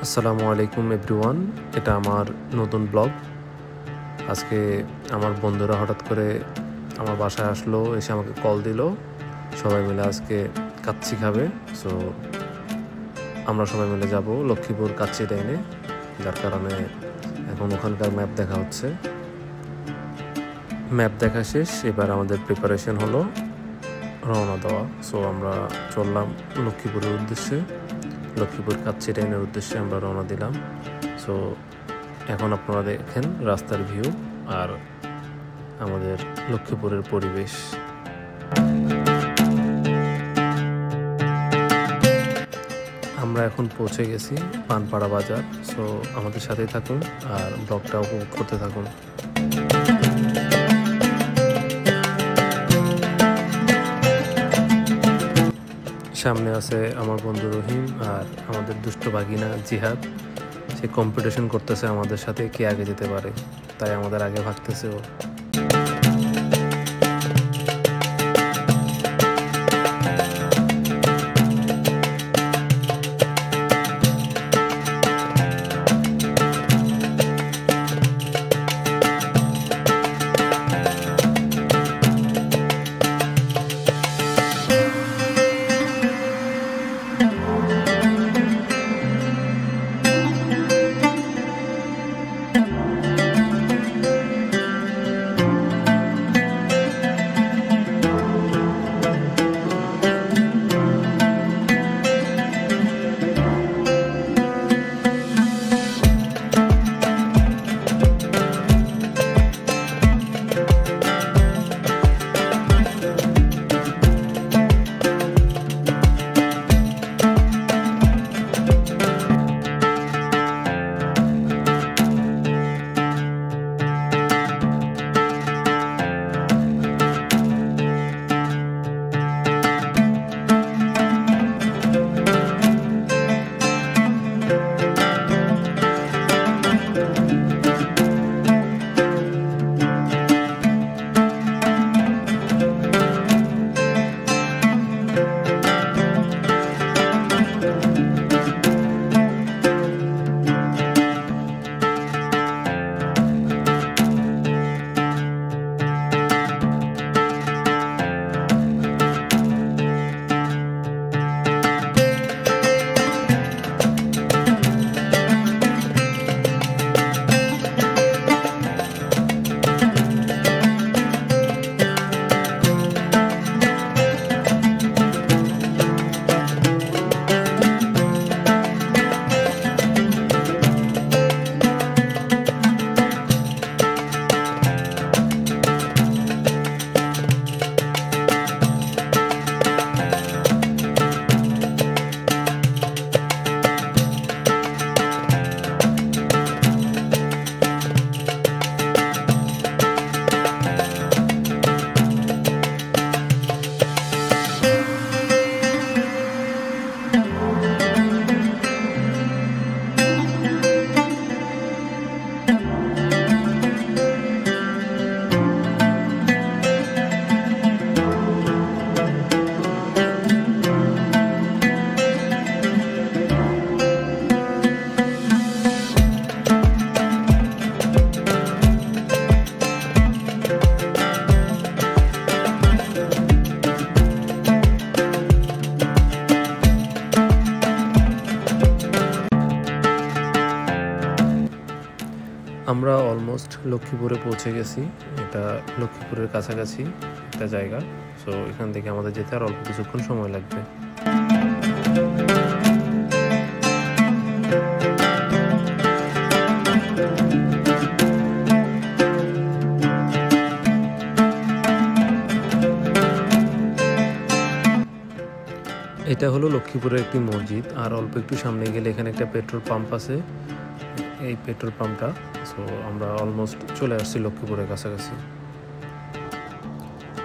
আসসালামু আলাইকুম এভরিওয়ান, এটা আমার নতুন ব্লগ। আজকে আমার বন্ধুরা হঠাৎ করে আমার বাসায় আসলো, এসে আমাকে কল দিল, সবাই মিলে আজকে কাচ্চি খাবে। সো আমরা সবাই মিলে যাব লক্ষ্মীপুর কাচ্চি ডাইনে, যার কারণে এখন ওখানকার ম্যাপ দেখা হচ্ছে। ম্যাপ দেখা শেষ, এবার আমাদের প্রিপারেশন হলো রওনা দেওয়া। সো আমরা চললাম লক্ষ্মীপুরের উদ্দেশ্যে, লক্ষ্মীপুর কাচ্চি ডাইনের উদ্দেশ্যে আমরা রওনা দিলাম। সো এখন আপনারা দেখেন রাস্তার ভিউ আর আমাদের লক্ষ্মীপুরের পরিবেশ। আমরা এখন পৌঁছে গেছি পানপাড়া বাজার। সো আমাদের সাথেই থাকুন আর ব্লগটা উপভোগ করতে থাকুন। সামনে আছে আমার বন্ধু রহিম আর আমাদের দুষ্ট বাগিনা জিহাদ। সে কম্পিটিশন করতেছে আমাদের সাথে কে আগে যেতে পারে, তাই আমাদের আগে ভাগতেছে ও। আমরা অলমোস্ট লক্ষ্মীপুরে পৌঁছে গেছি। এটা লক্ষ্মীপুরের কাছাকাছি একটা জায়গা। সো এখান থেকে আমাদের যেতে আর অল্প কিছুক্ষণ সময় লাগবে। এটা হলো লক্ষ্মীপুরের একটি মসজিদ, আর অল্প একটু সামনে গেলে এখানে একটা পেট্রোল পাম্প আছে, এই পেট্রোল পাম্পটা। সো আমরা অলমোস্ট চলে আসছি লক্ষ্মীপুরের কাছাকাছি।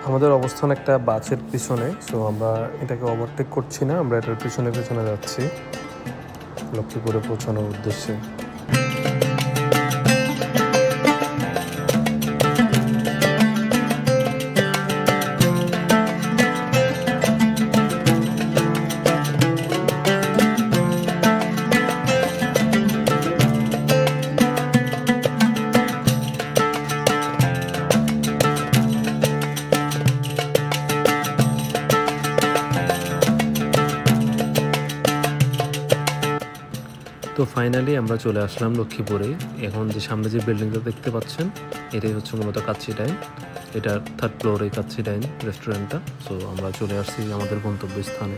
আমাদের অবস্থান একটা বাসের পিছনে। সো আমরা এটাকে ওভারটেক করছি না, আমরা এটার পিছনে পিছনে যাচ্ছি লক্ষ্মীপুরে পৌঁছানোর উদ্দেশ্যে। তো ফাইনালি আমরা চলে আসলাম লক্ষ্মীপুরে। এখন যে সামনে যে বিল্ডিংটা দেখতে পাচ্ছেন এটাই হচ্ছে মূলত কাচ্চি ডাইন। এটা 3rd ফ্লোরে কাচ্চি ডাইন রেস্টুরেন্টটা। সো আমরা চলে আসছি আমাদের গন্তব্যস্থানে।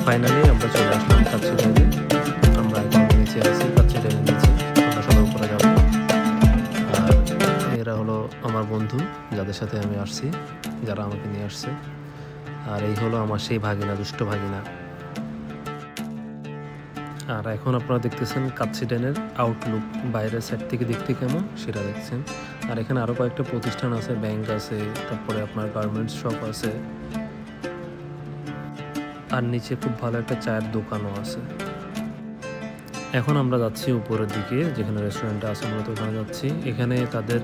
ফাইনালি আমরা চলে আসলাম কাচ্চি ডাইনে। আমরা এখন নিচে আছি কাচ্চি ডাইনের নিচে, আমরা সবাই উপরে যাব। আর এরা হলো আমার বন্ধু যাদের সাথে আমি আসছি, যারা আমাকে নিয়ে আসছে। আর এই হলো আমার সেই ভাগিনা, দুষ্ট ভাগিনা। আর এখন আপনারা দেখতেছেন কাচ্চি ডাইনের আউটলুক, বাইরের সাইড থেকে দেখতে কেমন সেটা দেখছেন। আর এখানে আরও কয়েকটা প্রতিষ্ঠান আছে, ব্যাংক আছে, তারপরে আপনার গার্মেন্টস শপ আছে, আর নিচে খুব ভালো একটা চায়ের দোকানও আছে। এখন আমরা যাচ্ছি উপরের দিকে, যেখানে রেস্টুরেন্টটা আছে মূলত ওখানে যাচ্ছি। এখানে তাদের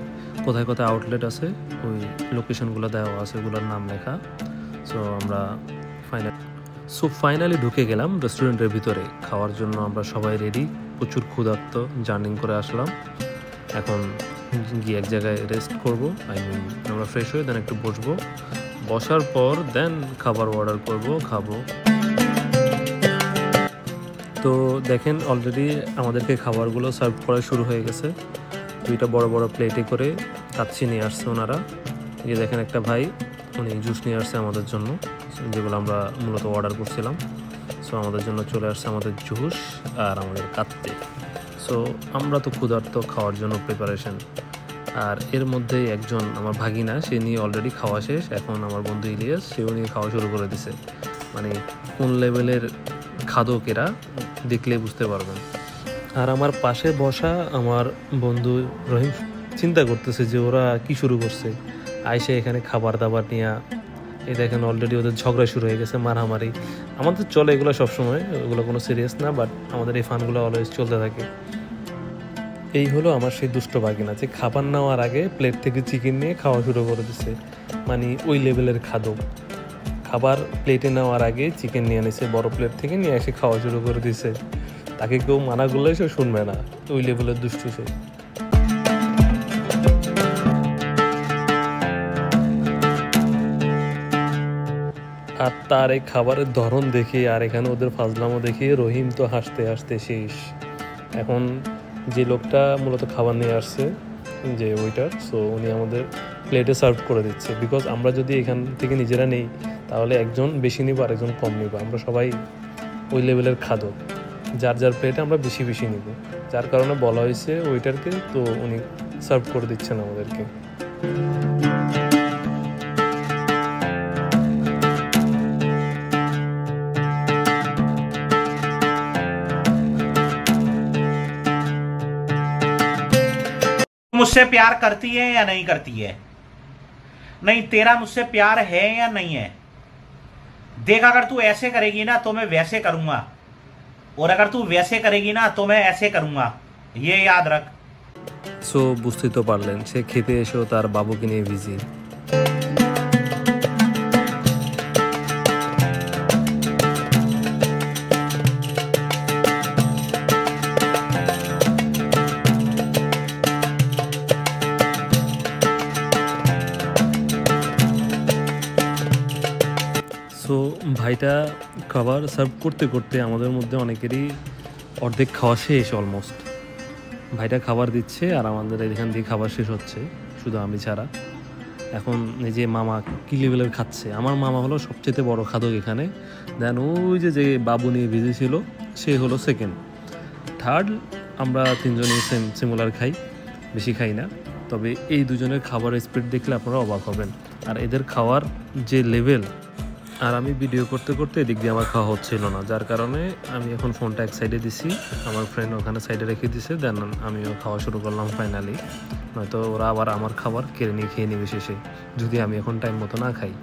কোথায় কোথায় আউটলেট আছে ওই লোকেশনগুলো দেওয়া আছে, ওগুলোর নাম লেখা। সো আমরা ফাইনালি ঢুকে গেলাম রেস্টুরেন্টের ভিতরে খাওয়ার জন্য। আমরা সবাই রেডি, প্রচুর ক্ষুধার্ত, জার্নিং করে আসলাম। এখন গিয়ে এক জায়গায় রেস্ট করবো, আমরা ফ্রেশ হয়ে দেন একটু বসবো, বসার পর দেন খাবার অর্ডার করব, খাবো। তো দেখেন অলরেডি আমাদেরকে খাবারগুলো সার্ভ করা শুরু হয়ে গেছে। 2টা বড় বড় প্লেটে করে কাচ্চি নিয়ে আসছে ওনারা। এই দেখেন একটা ভাই, উনি জুস নিয়ে আসছে আমাদের জন্য, যেগুলো আমরা মূলত অর্ডার করছিলাম। সো আমাদের জন্য চলে আসছে আমাদের জুস আর আমাদের কাচ্চি। সো আমরা তো ক্ষুধার্ত, খাওয়ার জন্য প্রিপারেশন। আর এর মধ্যে একজন আমার ভাগিনা, সে নিয়ে অলরেডি খাওয়া শেষ। এখন আমার বন্ধু ইলিয়াস, সেও নিয়ে খাওয়া শুরু করে দিছে। মানে কোন লেভেলের খাদক এরা দেখলে বুঝতে পারবেন। আর আমার পাশে বসা আমার বন্ধু রহিম চিন্তা করতেছে যে ওরা কি শুরু করছে। আইসে এখানে খাবার দাবার নিয়ে, এই দেখেন অলরেডি ওদের ঝগড়া শুরু হয়ে গেছে, মারামারি। আমাদের চলে এগুলো সবসময়, ওগুলো কোনো সিরিয়াস না, বাট আমাদের এই ফানগুলো অলওয়েজ চলতে থাকে। এই হলো আমার সেই দুষ্ট ভাগিনা, যে খাবার নেওয়ার আগে প্লেট থেকে চিকেন নিয়ে খাওয়া শুরু করে দিছে। মানে ওই লেভেলের খাদক। খাবার প্লেটে নেওয়ার আগে চিকেন নিয়ে নিছে, বড় প্লেট থেকে নিয়ে এসে খাওয়া শুরু করে দিছে। তাকে কেউ মানা করলে সে শুনবে না, ওই লেভেলের দুষ্টু সে। আর তার এই খাবারের ধরন দেখে আর এখানে ওদের ফাজলামো দেখে রহিম তো হাসতে হাসতে শেষ। এখন যে লোকটা মূলত খাবার নিয়ে আসছে, যে ওয়েটার, সো উনি আমাদের প্লেটে সার্ভ করে দিচ্ছে। বিকজ আমরা যদি এখান থেকে নিজেরা নেই তাহলে একজন বেশি নিব আর একজন কম নিব। আমরা সবাই ওই লেভেলের খাদক, যার যার প্লেটে আমরা বেশি বেশি নিব, যার কারণে বলা হয়েছে ওয়েটারকে, তো উনি সার্ভ করে দিচ্ছেন আমাদেরকে। मुझसे प्यार करती है या नहीं करती है? नहीं, तेरा मुझसे प्यार है या नहीं है? देख, अगर तू ऐसे करेगी ना तो मैं वैसे करूंगा, और अगर तू वैसे करेगी ना तो मैं ऐसे करूंगा, ये याद रख। सो বুঝতে তো পারলেন, সে খেতে এসেও তার বাবুকে নিয়ে বিজি। সো ভাইটা খাবার সার্ভ করতে করতে আমাদের মধ্যে অনেকেরই অর্ধেক খাওয়া শেষ অলমোস্ট। ভাইটা খাবার দিচ্ছে আর আমাদের এখান দিয়ে খাবার শেষ হচ্ছে, শুধু আমি ছাড়া। এখন এই যে মামা কি লেভেলের খাচ্ছে। আমার মামা হলো সবচেয়ে বড় খাদক এখানে। দেন ওই যে বাবু নিয়ে ভিজে ছিল সে হলো সেকেন্ড। থার্ড আমরা তিনজনই সিমিলার খাই, বেশি খাই না। তবে এই দুজনের খাবারের স্পিড দেখলে আপনারা অবাক হবেন। আর এদের খাওয়ার যে লেভেল, আর আমি ভিডিও করতে করতে এদিক দিয়ে আমার খাওয়া হচ্ছিল না, যার কারণে আমি এখন ফোনটা এক সাইডে দিছি, আমার ফ্রেন্ড ওখানে সাইডে রেখে দিছে। দেন আমিও খাওয়া শুরু করলাম ফাইনালি। নয়তো ওরা আবার আমার খাবার কেড়ে নিয়ে খেয়ে নেবে শেষে, যদি আমি এখন টাইম মতো না খাই।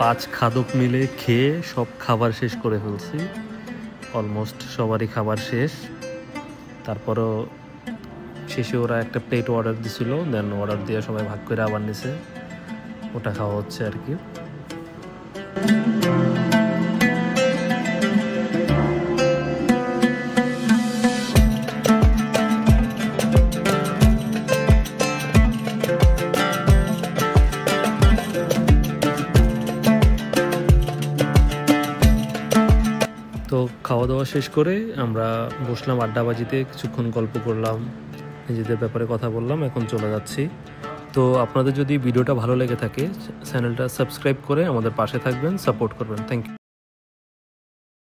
5 খাদক মিলে খেয়ে সব খাবার শেষ করে ফেলছি। অলমোস্ট সবারই খাবার শেষ। তারপরও শেষে ওরা একটা প্লেট অর্ডার দিছিল, দেন অর্ডার দিয়ে সবাই ভাগ করে আবার নিছে, ওটা খাওয়া হচ্ছে আর কি। তো খাওয়া দাওয়া শেষ করে আমরা বসলাম আড্ডাবাজিতে, কিছুক্ষণ গল্প করলাম, নিজেদের ব্যাপারে কথা বললাম, এখন চলে যাচ্ছি। তো আপনাদের যদি ভিডিওটা ভালো লেগে থাকে চ্যানেলটা সাবস্ক্রাইব করে আমাদের পাশে থাকবেন, সাপোর্ট করবেন। Thank you.